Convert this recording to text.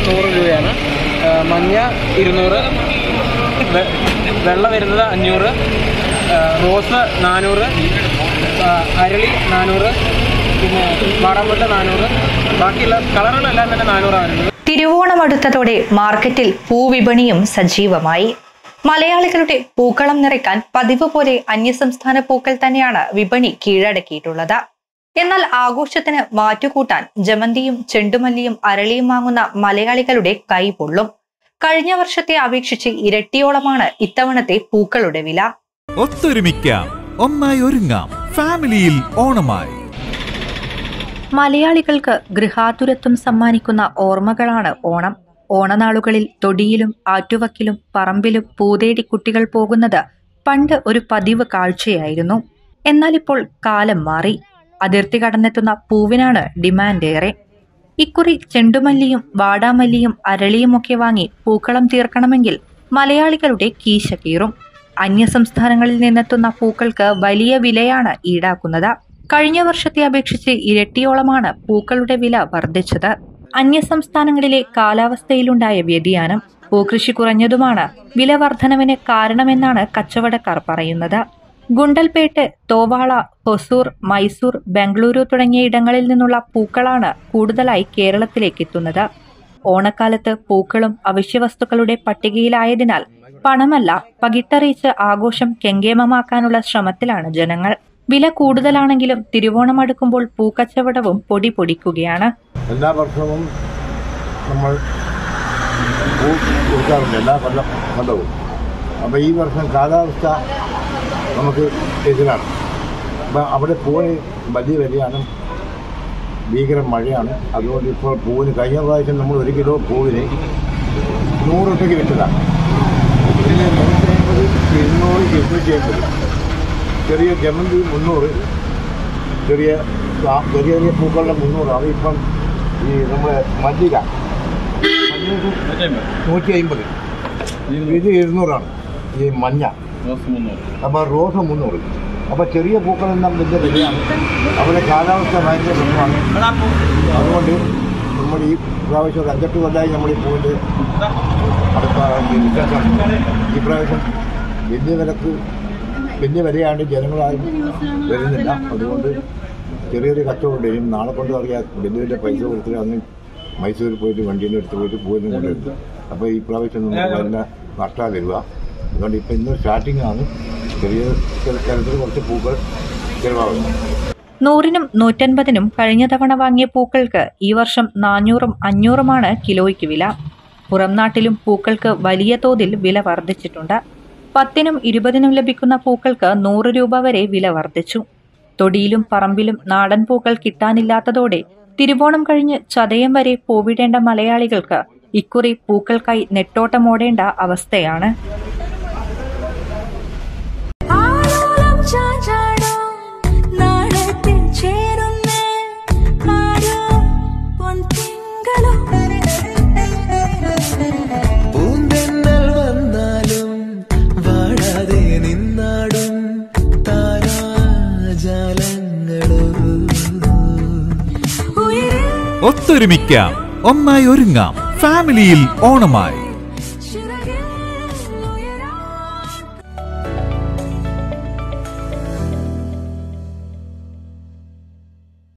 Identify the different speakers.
Speaker 1: 100 രൂപയാണ്. മഞ്ഞ 200, വെള്ള വരുന്നത് 500, റോസ് 400, അരളി 400, പിന്നെ വാടാമുല്ല 400. ബാക്കിയുള്ള കളറുകളെല്ലാം തന്നെ 400 വരുന്നത്.
Speaker 2: തിരുവോണം അടുത്തതോടെ മാർക്കറ്റിൽ പൂവിപണിയും സജീവമായി. മലയാളികളുടെ പൂക്കളം നിറയ്ക്കാൻ പതിവ് പോലെ അന്യസംസ്ഥാന പൂക്കൾ തന്നെയാണ് വിപണി കീഴടക്കിയിട്ടുള്ളത്. എന്നാൽ ആഘോഷത്തിന് മാറ്റുകൂട്ടാൻ ജമന്തിയും ചെണ്ടുമല്ലിയും അരളിയും വാങ്ങുന്ന മലയാളികളുടെ കൈ പൊള്ളും. കഴിഞ്ഞ വർഷത്തെ അപേക്ഷിച്ച് ഇരട്ടിയോളമാണ് ഇത്തവണത്തെ പൂക്കളുടെ വില.
Speaker 3: ഒത്തൊരുമിക്കാം, ഒന്നായി ഒരുങ്ങാം, ഫാമിലിയിൽ ഓണമായി.
Speaker 2: മലയാളികൾക്ക് ഗൃഹാതുരത്വം സമ്മാനിക്കുന്ന ഓർമ്മകളാണ് ഓണം. ഓണനാളുകളിൽ തൊടിയിലും ആറ്റുവക്കിലും പറമ്പിലും പൂതേടി കുട്ടികൾ പോകുന്നത് പണ്ട് ഒരു പതിവ് കാഴ്ചയായിരുന്നു. എന്നാൽ ഇപ്പോൾ കാലം മാറി. അതിർത്തി കടന്നെത്തുന്ന പൂവിനാണ് ഡിമാൻഡ് ഏറെ. ഇക്കുറി ചെണ്ടുമല്ലിയും വാടാമല്ലിയും അരളിയുമൊക്കെ വാങ്ങി പൂക്കളം തീർക്കണമെങ്കിൽ മലയാളികളുടെ കീശ കീറും. അന്യസംസ്ഥാനങ്ങളിൽ നിന്നെത്തുന്ന പൂക്കൾക്ക് വലിയ വിലയാണ് ഈടാക്കുന്നത്. കഴിഞ്ഞ വർഷത്തെ അപേക്ഷിച്ച് ഇരട്ടിയോളമാണ് പൂക്കളുടെ വില വർദ്ധിച്ചത്. അന്യസംസ്ഥാനങ്ങളിലെ കാലാവസ്ഥയിലുണ്ടായ വ്യതിയാനം, പൂക്കൃഷി കുറഞ്ഞതുമാണ് വില വർധനവിന് കാരണമെന്നാണ് കച്ചവടക്കാർ പറയുന്നത്. ഗുണ്ടൽപേട്ട്, തോവാള, ഹൊസൂർ, മൈസൂർ, ബംഗളൂരു തുടങ്ങിയ ഇടങ്ങളിൽ നിന്നുള്ള പൂക്കളാണ് കൂടുതലായി കേരളത്തിലേക്ക് എത്തുന്നത്. ഓണക്കാലത്ത് പൂക്കളും അവശ്യവസ്തുക്കളുടെ പട്ടികയിലായതിനാൽ പണമല്ല പകിട്ടറിയിച്ച് ആഘോഷം കെങ്കേമമാക്കാനുള്ള ശ്രമത്തിലാണ് ജനങ്ങൾ. വില കൂടുതലാണെങ്കിലും തിരുവോണം അടുക്കുമ്പോൾ പൂക്കച്ചവടവും പൊടി പൊടിക്കുകയാണ്.
Speaker 4: എല്ലാ വർഷവും നമ്മൾ പൂ കൊടുക്കാറുണ്ട്, എല്ലാ കൊല്ലവും. അപ്പോൾ ഈ വർഷം കാലാവസ്ഥ നമുക്ക് എതിരാണ്. അപ്പം അവിടെ പൂവിന് വലിയ വിലയാണ്, ഭീകര മഴയാണ്. അതുകൊണ്ട് ഇപ്പോൾ പൂവിന് കഴിഞ്ഞ പ്രാവശ്യം നമ്മൾ 1 കിലോ പൂവിന് 100 രൂപയ്ക്ക് വിറ്റതാണ്. ഇതിന് 150, 200, 250. ചെറിയ ജമന്തി 300, ചെറിയ ചെറിയ പൂക്കളുടെ 300. അതിപ്പം ഈ നമ്മുടെ മല്ലിക 150, ഇത് 200 ഈ മഞ്ഞ. അപ്പോൾ റോസ് 300. അപ്പോൾ ചെറിയ പൂക്കളെല്ലാം വലിയ വിലയാണ്. അവിടെ കാലാവസ്ഥ ഭയങ്കര പ്രശ്നമാണ്. അതുകൊണ്ട് നമ്മൾ ഈ പ്രാവശ്യം 5-8 കൊല്ലമായി നമ്മൾ ഈ പൂവിൻ്റെ ഈ പ്രാവശ്യം വലിയ വിലയാണ്, ജനങ്ങളാരും വരുന്നില്ല. അതുകൊണ്ട് ചെറിയൊരു കച്ചവടം ഇനി നാളെ കൊണ്ട് അറിയാം. വലിയ പൈസ കൊടുത്തിട്ട് അന്ന് മൈസൂരിൽ പോയിട്ട് വണ്ടീൻ്റെ അടുത്ത് പോയിട്ട് പൂവിനും കൊണ്ടുവരുന്നത്. അപ്പോൾ ഈ പ്രാവശ്യം നല്ല നഷ്ടമാണ് വരിക. അതുകൊണ്ട് ഇപ്പം ഇന്ന് സ്റ്റാർട്ടിംഗ് ആണ്. ചെറിയ തരത്തിൽ കുറച്ച് പൂക്കൾ ചിലവാകുന്നു.
Speaker 2: 100-നും 150-നും കഴിഞ്ഞ തവണ വാങ്ങിയ പൂക്കൾക്ക് ഈ വർഷം 400-ഉം 500-ഉമാണ് കിലോയ്ക്ക് വില. പുറം നാട്ടിലും പൂക്കൾക്ക് വലിയ തോതിൽ വില വർദ്ധിച്ചിട്ടുണ്ട്. 10-നും 20-നും ലഭിക്കുന്ന പൂക്കൾക്ക് 100 രൂപ വരെ വില വർദ്ധിച്ചു. തൊടിയിലും പറമ്പിലും നാടൻ പൂക്കൾ കിട്ടാനില്ലാത്തതോടെ തിരുവോണം കഴിഞ്ഞ് ചതയം വരെ പോവിടേണ്ട മലയാളികൾക്ക് ഇക്കുറി പൂക്കൾക്കായി നെട്ടോട്ടമോടേണ്ട അവസ്ഥയാണ്.
Speaker 3: ഒത്തൊരുമിക്കാം, ഒന്നായി ഒരുങ്ങാം, ഫാമിലിയിൽ ഓണമായി.